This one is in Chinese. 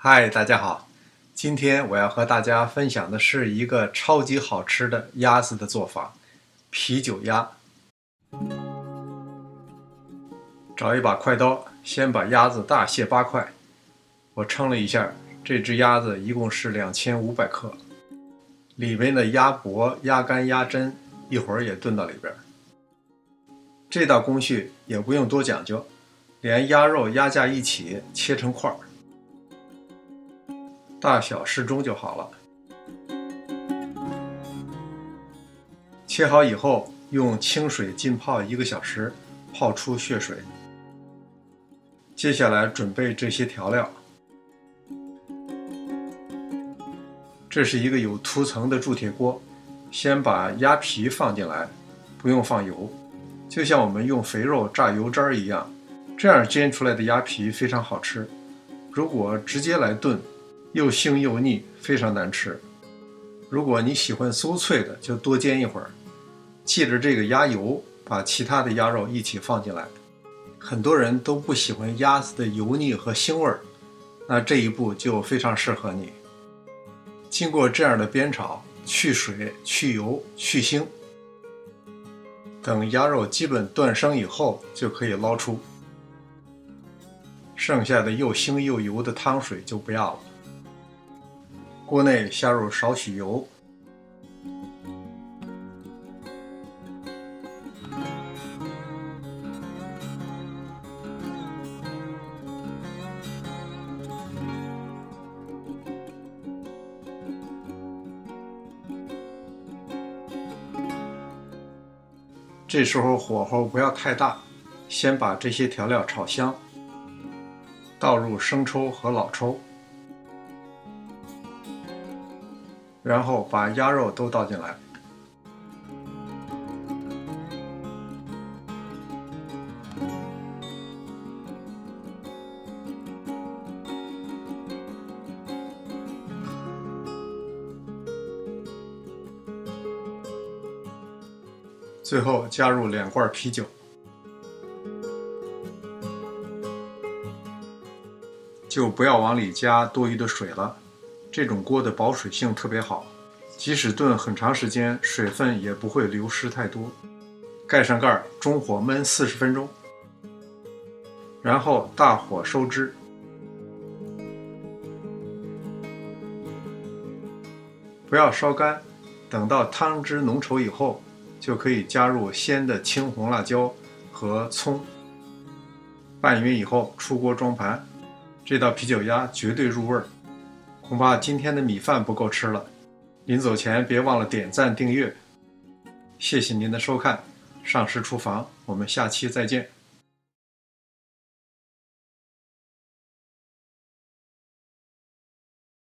嗨，大家好！今天我要和大家分享的是一个超级好吃的鸭子的做法——啤酒鸭。找一把快刀，先把鸭子大卸8块。我称了一下，这只鸭子一共是2500克，里面的鸭脖、鸭肝、鸭胗一会儿也炖到里边。这道工序也不用多讲究，连鸭肉、鸭架一起切成块儿。大小适中就好了。切好以后，用清水浸泡1个小时，泡出血水。接下来准备这些调料。这是一个有涂层的铸铁锅，先把鸭皮放进来，不用放油，就像我们用肥肉榨油渣一样，这样煎出来的鸭皮非常好吃。如果直接来炖，又腥又腻，非常难吃。如果你喜欢酥脆的，就多煎一会儿。借着这个鸭油，把其他的鸭肉一起放进来。很多人都不喜欢鸭子的油腻和腥味儿，那这一步就非常适合你。经过这样的煸炒，去水、去油、去腥，等鸭肉基本断生以后，就可以捞出。剩下的又腥又油的汤水就不要了。锅内下入少许油，这时候火候不要太大，先把这些调料炒香，倒入生抽和老抽，然后把鸭肉都倒进来。最后加入2罐啤酒，就不要往里加多余的水了。这种锅的保水性特别好，即使炖很长时间，水分也不会流失太多。盖上盖，中火焖40分钟，然后大火收汁。不要烧干，等到汤汁浓稠以后，就可以加入鲜的青红辣椒和葱。拌匀以后出锅装盘，这道啤酒鸭绝对入味儿。恐怕今天的米饭不够吃了，临走前别忘了点赞订阅。谢谢您的收看，上师厨房，我们下期再见。